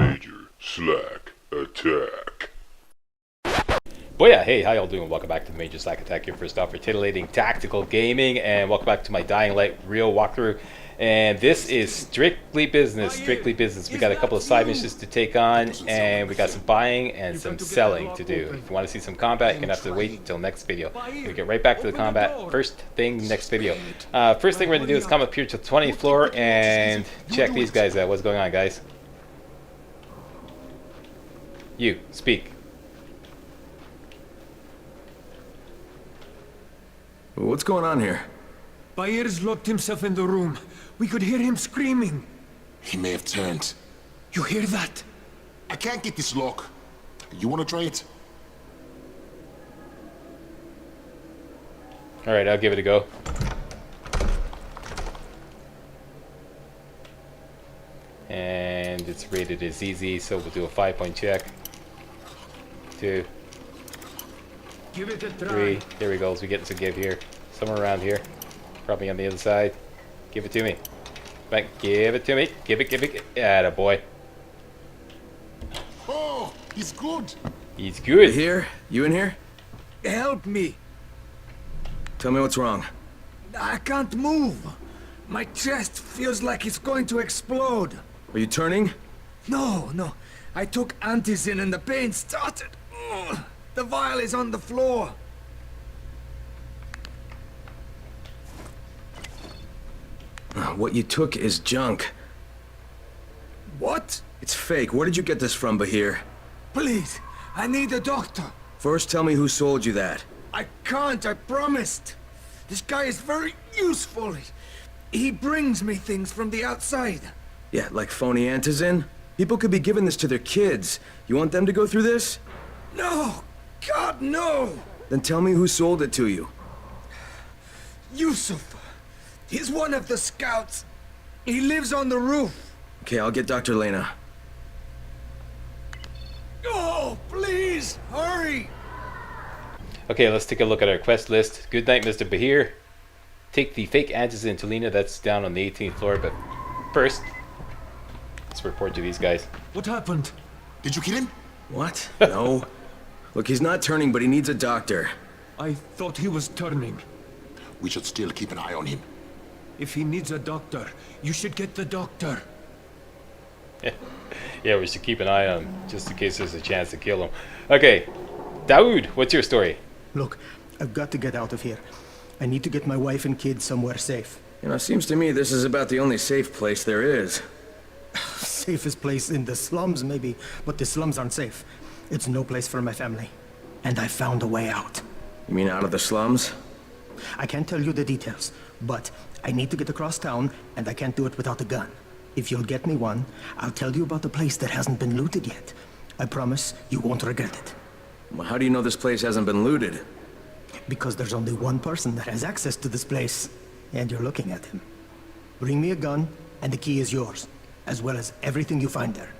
Major Slack Attack. Well, yeah, hey, how y'all doing? Welcome back to the Major Slack Attack, your first stop for titillating tactical gaming, and welcome back to my Dying Light real walkthrough. And this is strictly business, strictly business. We got a couple of side missions to take on, and we got some buying and some selling to do. If you want to see some combat, you're gonna have to wait until next video. We'll get right back to the combat first thing next video. First thing we're gonna do is come up here to the 20th floor and check these guys out. What's going on, guys? You, speak. What's going on here? Bahir's locked himself in the room. We could hear him screaming. He may have turned. You hear that? I can't get this lock. You want to try it? Alright, I'll give it a go. And it's rated as easy, so we'll do a 5-point check. 2, Give it a try. 3, there we go, so we get some give here. Somewhere around here. Probably on the other side. Give it to me. Back, give it to me. Give it. Atta boy. Oh, he's good. He's good. Here? You in here? Help me. Tell me what's wrong. I can't move. My chest feels like it's going to explode. Are you turning? No. I took antizin and the pain started. Ugh. The vial is on the floor. What you took is junk. What? It's fake. Where did you get this from, Bahir? Please, I need a doctor. First, tell me who sold you that. I can't, I promised. This guy is very useful. He brings me things from the outside. Yeah, like phony antizin? People could be giving this to their kids. You want them to go through this? No! God, no! Then tell me who sold it to you. Yusuf. He's one of the scouts. He lives on the roof. Okay, I'll get Dr. Lena. Oh, please, hurry! Okay, let's take a look at our quest list. Good night, Mr. Bahir. Take the fake antizin to Lena, that's down on the 18th floor, but first, let's report to these guys. What happened? Did you kill him? What? No. Look, he's not turning, but he needs a doctor. I thought he was turning. We should still keep an eye on him. If he needs a doctor, you should get the doctor. Yeah, we should keep an eye on him, just in case there's a chance to kill him. Okay, Dawood, what's your story? Look, I've got to get out of here. I need to get my wife and kids somewhere safe. You know, it seems to me this is about the only safe place there is. Safest place in the slums, maybe, but the slums aren't safe. It's no place for my family. And I found a way out. You mean out of the slums? I can't tell you the details, but I need to get across town, and I can't do it without a gun. If you'll get me one, I'll tell you about the place that hasn't been looted yet. I promise you won't regret it. Well, how do you know this place hasn't been looted? Because there's only one person that has access to this place, and you're looking at him. Bring me a gun, and the key is yours, as well as everything you find there.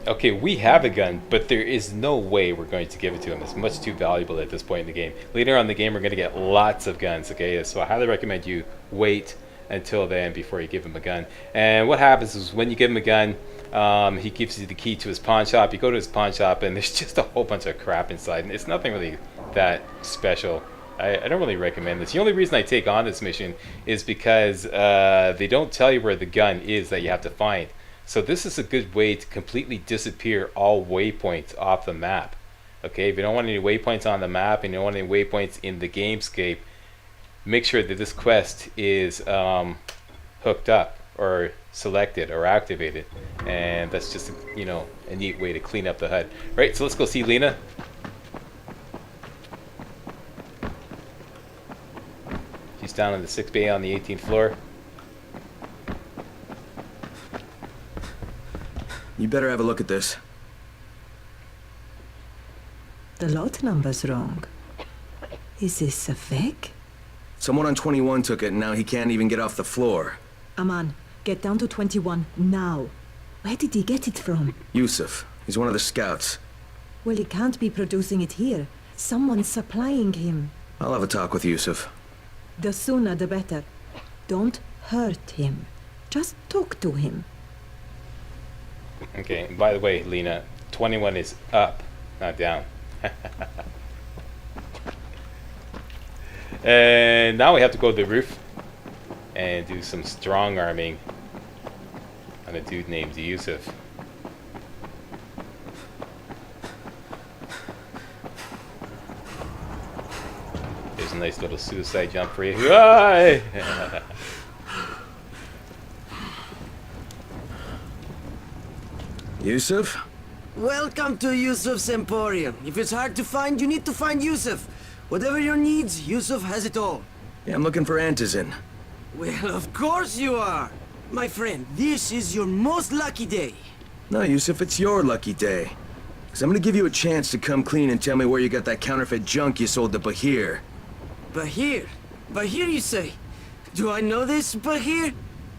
Okay, we have a gun, but there is no way we're going to give it to him. It's much too valuable at this point in the game. Later on in the game, we're going to get lots of guns, okay? So I highly recommend you wait until then before you give him a gun. And what happens is when you give him a gun, he gives you the key to his pawn shop. You go to his pawn shop, and there's just a whole bunch of crap inside. And it's nothing really that special. I don't really recommend this. The only reason I take on this mission is because they don't tell you where the gun is that you have to find. So this is a good way to completely disappear all waypoints off the map. Okay, if you don't want any waypoints on the map and you don't want any waypoints in the gamescape, make sure that this quest is hooked up or selected or activated. And that's just, you know, a neat way to clean up the HUD. Right, so let's go see Lena. She's down in the 6th bay on the 18th floor. You better have a look at this. The lot number's wrong. Is this a fake? Someone on 21 took it, and now he can't even get off the floor. Aman, get down to 21 now. Where did he get it from? Yusuf. He's one of the scouts. Well, he can't be producing it here. Someone's supplying him. I'll have a talk with Yusuf. The sooner the better. Don't hurt him. Just talk to him. Okay, and by the way, Lena, 21 is up, not down. And now we have to go to the roof and do some strong arming on a dude named Yusuf. There's a nice little suicide jump for you. Aye! Yusuf? Welcome to Yusuf's Emporium. If it's hard to find, you need to find Yusuf. Whatever your needs, Yusuf has it all. Yeah, I'm looking for Antizin. Well, of course you are. My friend, this is your most lucky day. No, Yusuf, it's your lucky day. Because I'm gonna give you a chance to come clean and tell me where you got that counterfeit junk you sold to Bahir. Bahir? Bahir, you say? Do I know this, Bahir?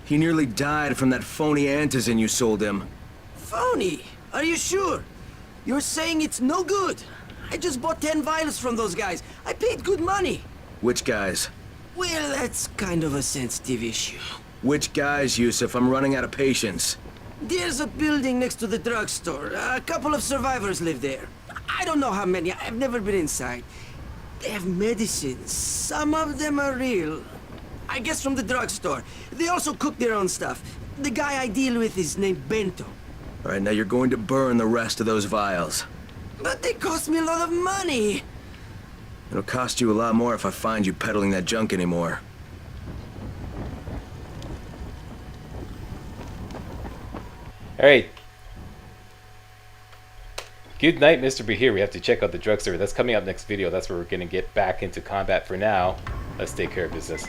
He nearly died from that phony Antizin you sold him. Phony? Are you sure? You're saying it's no good? I just bought 10 vials from those guys. I paid good money. Which guys? Well, that's kind of a sensitive issue. Which guys, Yusuf? I'm running out of patience. There's a building next to the drugstore. A couple of survivors live there. I don't know how many. I've never been inside. They have medicines. Some of them are real. I guess from the drugstore. They also cook their own stuff. The guy I deal with is named Bento. All right, now you're going to burn the rest of those vials. But they cost me a lot of money. It'll cost you a lot more if I find you peddling that junk anymore. Alright. Good night, Mr. Bahir. We have to check out the drugstore. That's coming up next video. That's where we're going to get back into combat. For now, let's take care of business.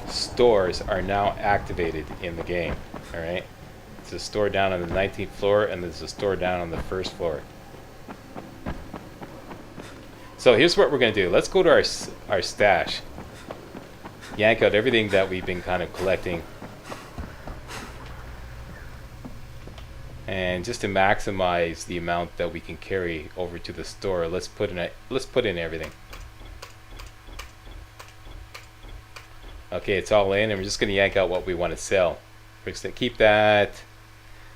Stores are now activated in the game. Alright. There's a store down on the 19th floor, and there's a store down on the 1st floor. So here's what we're going to do. Let's go to our stash. Yank out everything that we've been kind of collecting. And just to maximize the amount that we can carry over to the store, let's put in everything. Okay, it's all in, and we're just going to yank out what we want to sell. We're just going to keep that.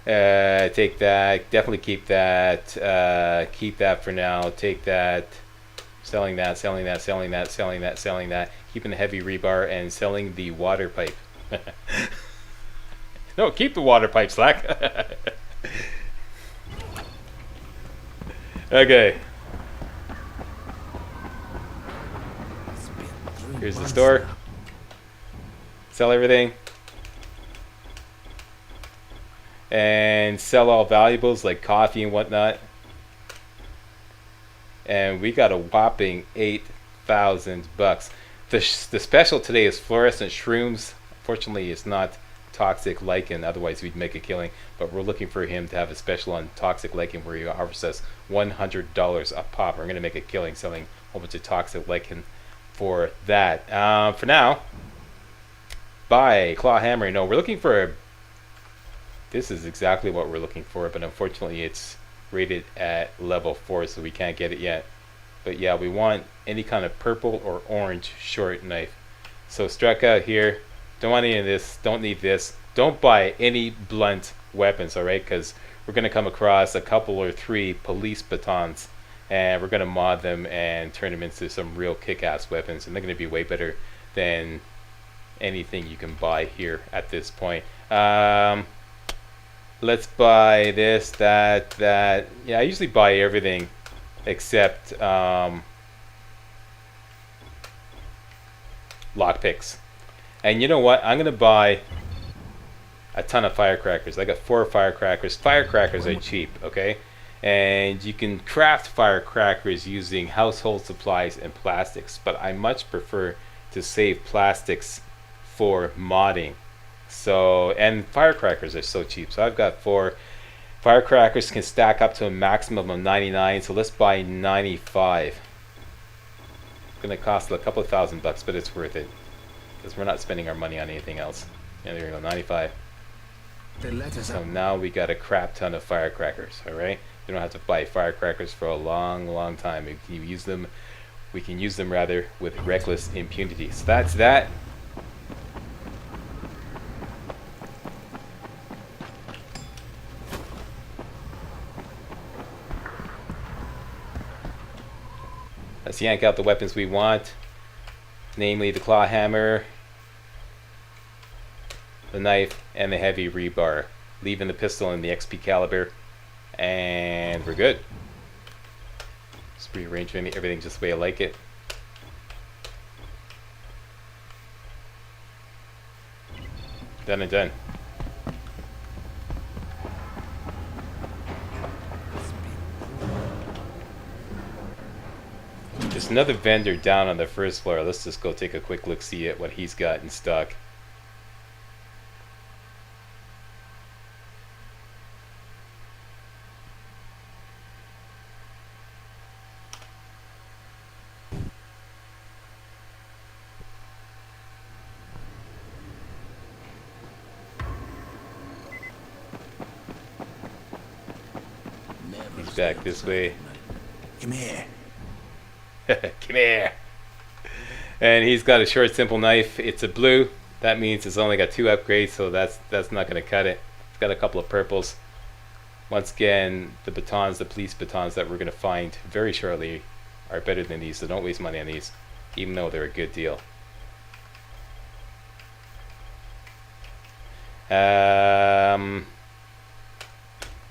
Take that. Definitely keep that. Keep that for now. Take that. Selling that. Selling that. Selling that. Selling that. Selling that. Keeping the heavy rebar and selling the water pipe. No, keep the water pipe, Slack. Okay. Here's the store. Sell everything. And sell all valuables like coffee and whatnot. And we got a whopping 8,000 bucks. The special today is fluorescent shrooms. Fortunately, it's not toxic lichen, otherwise we'd make a killing. But we're looking for him to have a special on toxic lichen where he offers us $100 a pop. We're going to make a killing selling a whole bunch of toxic lichen for that. For now, buy claw hammer. No, we're looking for this is exactly what we're looking for, but unfortunately it's rated at level 4, so we can't get it yet. But yeah, we want any kind of purple or orange short knife. So struck out here. Don't want any of this. Don't need this. Don't buy any blunt weapons, alright? Because we're going to come across a couple or 3 police batons, and we're going to mod them and turn them into some real kick-ass weapons, and they're going to be way better than anything you can buy here at this point. Let's buy this, that. Yeah, I usually buy everything except lockpicks. And you know what? I'm going to buy a ton of firecrackers. I got 4 firecrackers. Firecrackers are cheap, okay? And you can craft firecrackers using household supplies and plastics. But I much prefer to save plastics for modding. So, and firecrackers are so cheap. So I've got 4 firecrackers, can stack up to a maximum of 99. So let's buy 95. It's gonna cost a couple of $1,000, but it's worth it because we're not spending our money on anything else. And there we go, 95. So now we got a crap ton of firecrackers. All right, we don't have to buy firecrackers for a long time. We can use them. We can use them rather with reckless impunity. So that's that. Let's yank out the weapons we want, namely the claw hammer, the knife, and the heavy rebar. Leaving the pistol and the XP caliber, and we're good. Just rearrange everything just the way I like it. Done and done. There's another vendor down on the first floor. Let's just go take a quick look, see at what he's got in stock. He's back this way. Come here. Come here. And he's got a short, simple knife. It's a blue. That means it's only got 2 upgrades, so that's not going to cut it. It's got a couple of purples. Once again, the batons, the police batons that we're going to find very shortly are better than these, so don't waste money on these, even though they're a good deal. I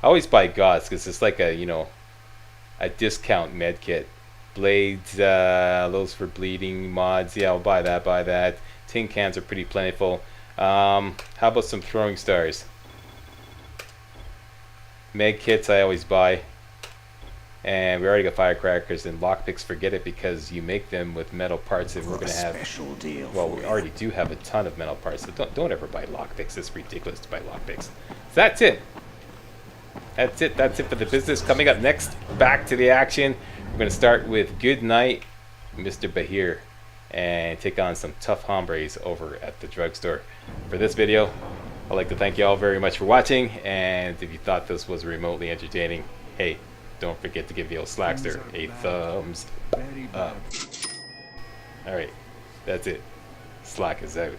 always buy Gods because it's like a, you know, a discount med kit. Blades, those for bleeding, mods, yeah, I'll buy that. Tin cans are pretty plentiful. How about some throwing stars? Med kits I always buy. And we already got firecrackers, and lockpicks, forget it, because you make them with metal parts, and we're going to have special deal. well, we already do have a ton of metal parts, so don't ever buy lockpicks. It's ridiculous to buy lockpicks. So that's it. That's it for the business. Coming up next, back to the action. We're going to start with Goodnight, Mr. Bahir, and take on some tough hombres over at the drugstore. For this video, I'd like to thank you all very much for watching, and if you thought this was remotely entertaining, hey, don't forget to give the old Slackster a thumbs up. Alright, that's it. Slack is out.